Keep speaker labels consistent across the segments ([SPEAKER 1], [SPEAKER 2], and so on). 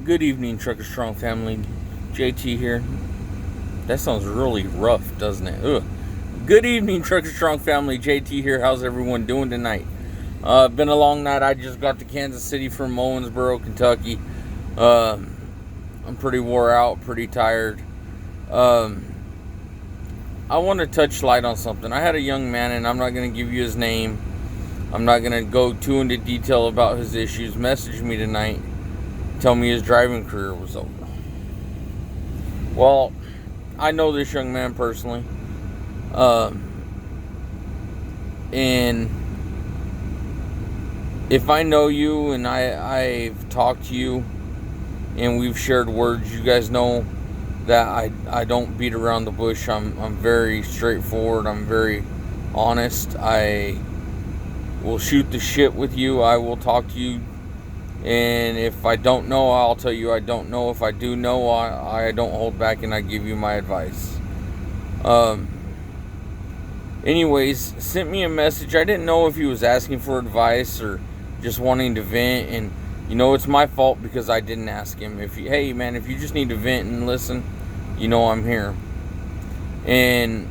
[SPEAKER 1] Good evening, Trucker Strong family. JT here. That sounds really rough, doesn't it? Ugh. Good evening, Trucker Strong family. JT here. How's everyone doing tonight? Been a long night. I just got to Kansas City from Owensboro, Kentucky. I'm pretty wore out, pretty tired. I want to touch light on something. I had a young man, and I'm not going to give you his name. I'm not going to go too into detail about his issues. Message me tonight. Tell me his driving career was over. Well, I know this young man personally. And if I know you and I've talked to you and we've shared words, you guys know that I don't beat around the bush. I'm very straightforward. I'm very honest. I will shoot the shit with you. I will talk to you. And if I don't know, I'll tell you I don't know. If I do know, I don't hold back and I give you my advice. Anyways, sent me a message. I didn't know if he was asking for advice or just wanting to vent. And, it's my fault because I didn't ask him. Hey, man, if you just need to vent and listen, I'm here. And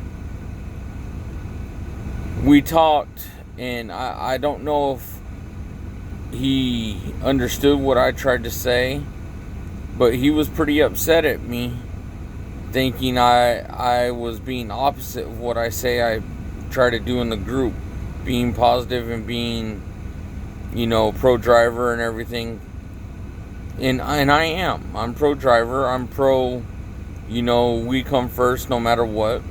[SPEAKER 1] we talked, and I don't know if he understood what I tried to say, but he was pretty upset at me, thinking I was being opposite of what I say I try to do in the group, being positive and being, pro driver and everything. And I am. I'm pro driver. I'm pro, we come first no matter what.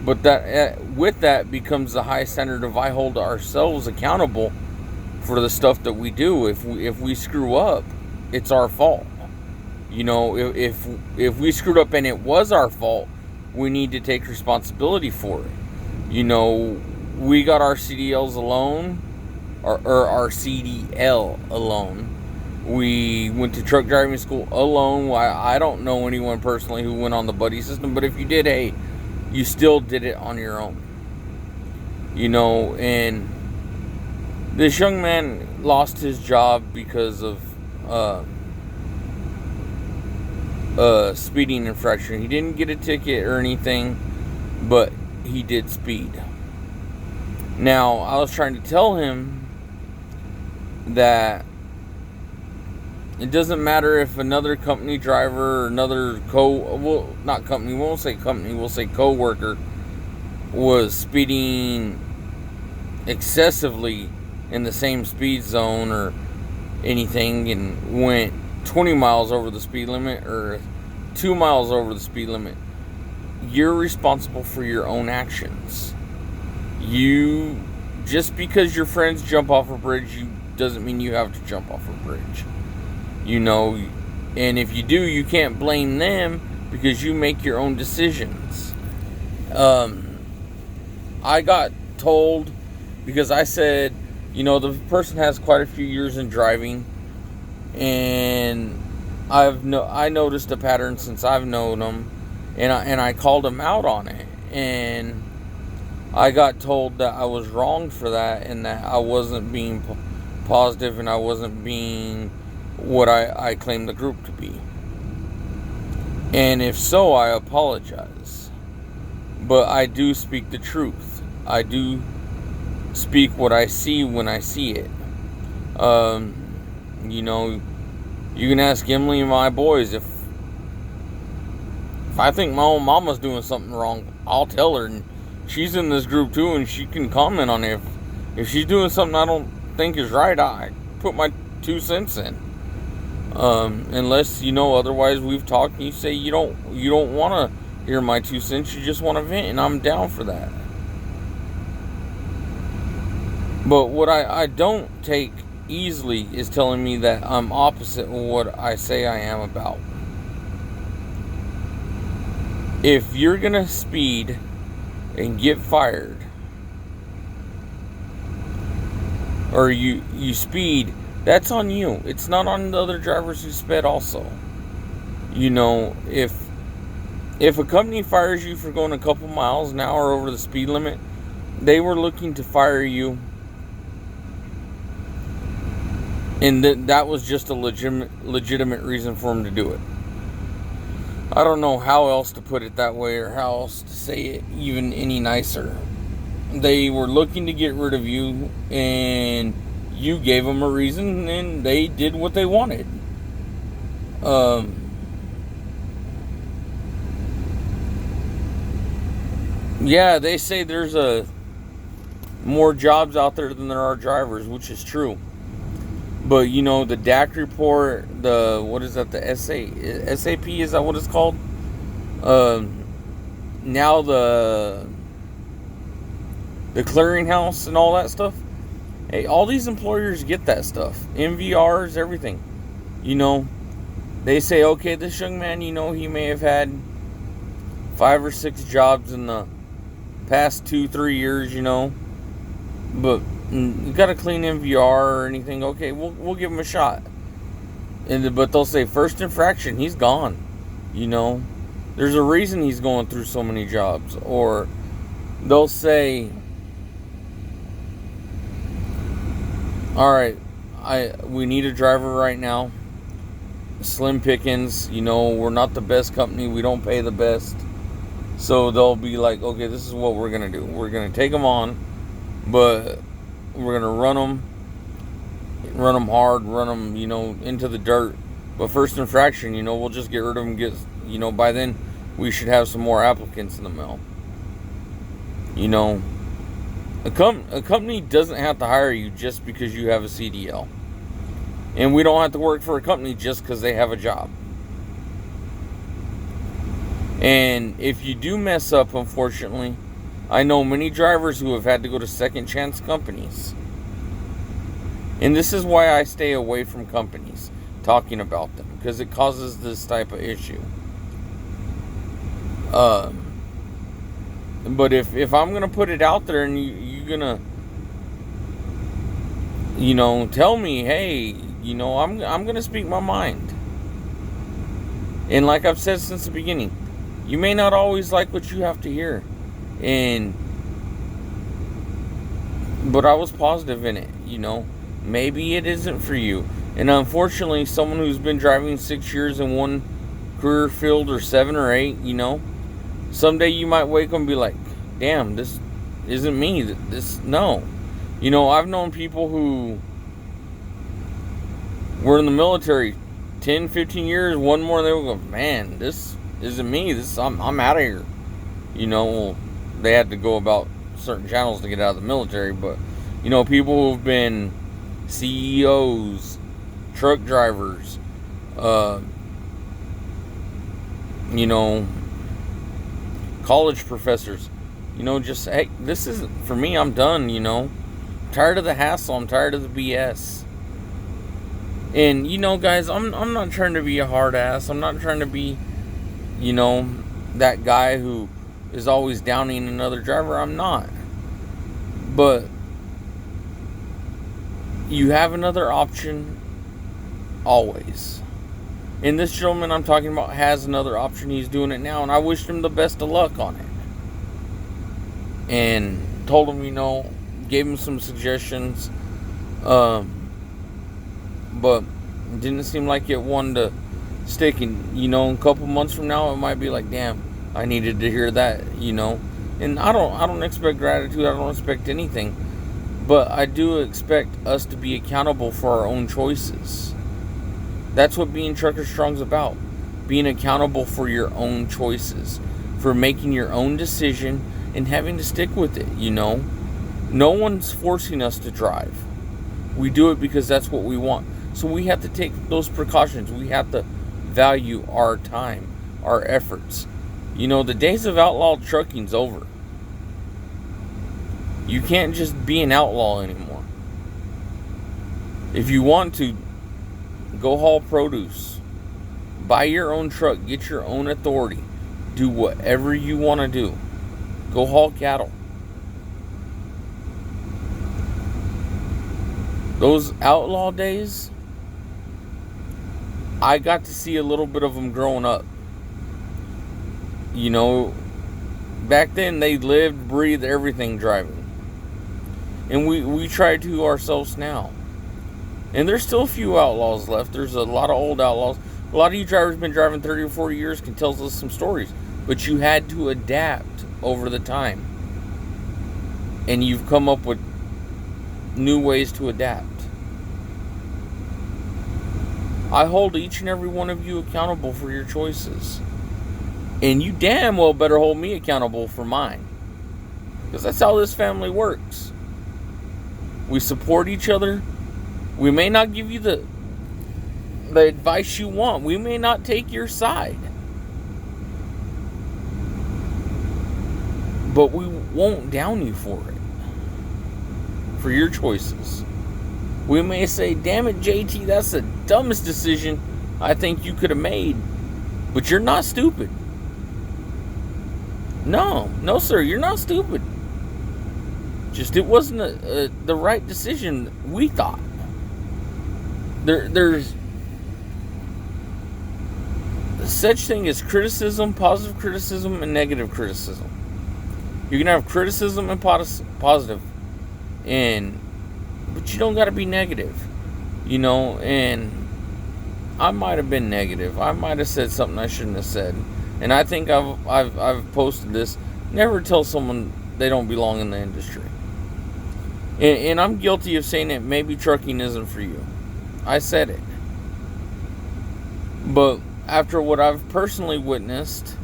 [SPEAKER 1] But that with that becomes the high standard of I hold ourselves accountable for the stuff that we do. If we screw up, it's our fault. If we screwed up and it was our fault, we need to take responsibility for it. We got our CDLs alone, or our CDL alone. We went to truck driving school alone. I don't know anyone personally who went on the buddy system, but if you did, hey, you still did it on your own. And this young man lost his job because of speeding infraction. He didn't get a ticket or anything, but he did speed. Now, I was trying to tell him that it doesn't matter if another company driver or another not company, we won't say company, we'll say co-worker was speeding excessively in the same speed zone or anything and went 20 miles over the speed limit or 2 miles over the speed limit. You're responsible for your own actions. Just because your friends jump off a bridge, doesn't mean you have to jump off a bridge. And if you do, you can't blame them because you make your own decisions. I got told, because I said, the person has quite a few years in driving, and I noticed a pattern since I've known them, and I called him out on it, and I got told that I was wrong for that, and that I wasn't being positive, and I wasn't being what I claimed the group to be. And if so, I apologize. But I do speak the truth. I do speak what I see when I see it. You can ask Emily and my boys, if I think my own mama's doing something wrong, I'll tell her, and she's in this group too, and she can comment on it. If she's doing something I don't think is right, I put my 2 cents in. Unless otherwise, we've talked and you say you don't want to hear my 2 cents, you just want to vent, and I'm down for that. But what I don't take easily is telling me that I'm opposite of what I say I am about. If you're gonna speed and get fired, or you speed, that's on you. It's not on the other drivers who sped also. If a company fires you for going a couple miles an hour over the speed limit, they were looking to fire you And that was just a legitimate reason for him to do it. I don't know how else to put it that way, or how else to say it even any nicer. They were looking to get rid of you, and you gave them a reason, and they did what they wanted. Yeah, they say there's more jobs out there than there are drivers, which is true. But the DAC report, what is that? The SAP, is that what it's called? Now the clearinghouse and all that stuff. Hey, all these employers get that stuff. MVRs, everything. They say, okay, this young man, he may have had 5 or 6 jobs in the past 2-3 years, but you got a clean MVR or anything. Okay, we'll give him a shot. But they'll say first infraction, he's gone. There's a reason he's going through so many jobs. Or they'll say, all right, we need a driver right now. Slim pickings, we're not the best company. We don't pay the best. So they'll be like, okay, this is what we're going to do. We're going to take them on, but we're going to run them hard, run them, into the dirt. But first infraction, we'll just get rid of them. By then we should have some more applicants in the mail. A company doesn't have to hire you just because you have a CDL. And we don't have to work for a company just because they have a job. And if you do mess up, unfortunately, I know many drivers who have had to go to second chance companies. And this is why I stay away from companies talking about them, because it causes this type of issue. But if I'm going to put it out there and you're going to, tell me, hey, I'm going to speak my mind. And like I've said since the beginning, you may not always like what you have to hear. But I was positive in it, Maybe it isn't for you. And unfortunately, someone who's been driving 6 years in one career field, or 7 or 8, someday you might wake up and be like, damn, this isn't me. No. I've known people who were in the military 10, 15 years, one more, they would go, man, this isn't me. I'm out of here. They had to go about certain channels to get out of the military, but people who've been CEOs, truck drivers, college professors, just, hey, this isn't for me. I'm done. Tired of the hassle. I'm tired of the BS. And guys, I'm not trying to be a hard ass. I'm not trying to be that guy who is always downing another driver. I'm not. But you have another option always. And this gentleman I'm talking about has another option. He's doing it now, and I wished him the best of luck on it. And told him, gave him some suggestions. But it didn't seem like it wanted to stick. And a couple months from now, it might be like, damn, I needed to hear that. And I don't expect gratitude. I don't expect anything, but I do expect us to be accountable for our own choices. That's what being Trucker Strong's about. Being accountable for your own choices, for making your own decision and having to stick with it. No one's forcing us to drive. We do it because that's what we want. So we have to take those precautions. We have to value our time, our efforts. The days of outlaw trucking's over. You can't just be an outlaw anymore. If you want to, go haul produce. Buy your own truck. Get your own authority. Do whatever you want to do. Go haul cattle. Those outlaw days, I got to see a little bit of them growing up. Back then they lived, breathed, everything driving. And we try to ourselves now. And there's still a few outlaws left. There's a lot of old outlaws. A lot of you drivers been driving 30 or 40 years can tell us some stories. But you had to adapt over the time. And you've come up with new ways to adapt. I hold each and every one of you accountable for your choices. And you damn well better hold me accountable for mine. Because that's how this family works. We support each other. We may not give you the advice you want. We may not take your side. But we won't down you for it. For your choices. We may say, damn it, JT, that's the dumbest decision I think you could have made. But you're not stupid. No, sir, you're not stupid. Just it wasn't the right decision, we thought. There's such thing as criticism, positive criticism, and negative criticism. You can have criticism and positive, but you don't got to be negative, and I might have been negative. I might have said something I shouldn't have said. And I think I've posted this. Never tell someone they don't belong in the industry. And I'm guilty of saying that maybe trucking isn't for you. I said it. But after what I've personally witnessed,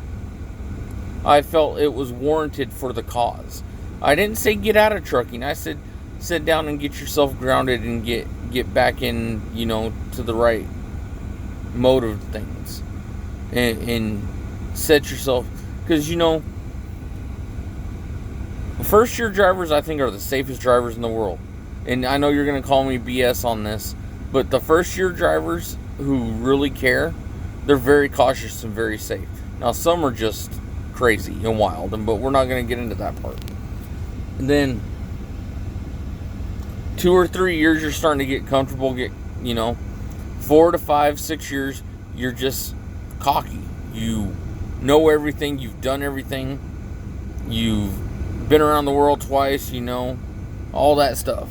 [SPEAKER 1] I felt it was warranted for the cause. I didn't say get out of trucking. I said sit down and get yourself grounded and get back in, to the right mode of things. And set yourself, because first year drivers I think are the safest drivers in the world. And I know you're going to call me BS on this, but the first year drivers who really care, they're very cautious and very safe. Now some are just crazy and wild, but we're not going to get into that part. And then 2 or 3 years you're starting to get comfortable, 4 to 5, 6 years you're just cocky. You know everything, you've done everything, you've been around the world twice, all that stuff.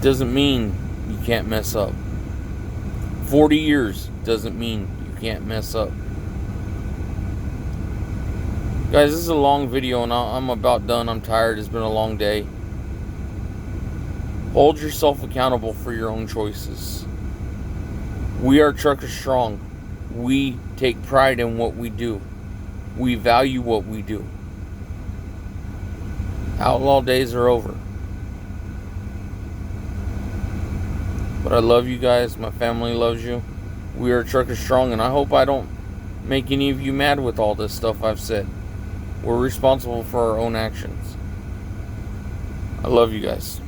[SPEAKER 1] Doesn't mean you can't mess up. 40 years doesn't mean you can't mess up. Guys, this is a long video and I'm about done. I'm tired. It's been a long day. Hold yourself accountable for your own choices. We are Trucker Strong. We take pride in what we do. We value what we do. Outlaw days are over. But I love you guys. My family loves you. We are Trucker Strong, and I hope I don't make any of you mad with all this stuff I've said. We're responsible for our own actions. I love you guys.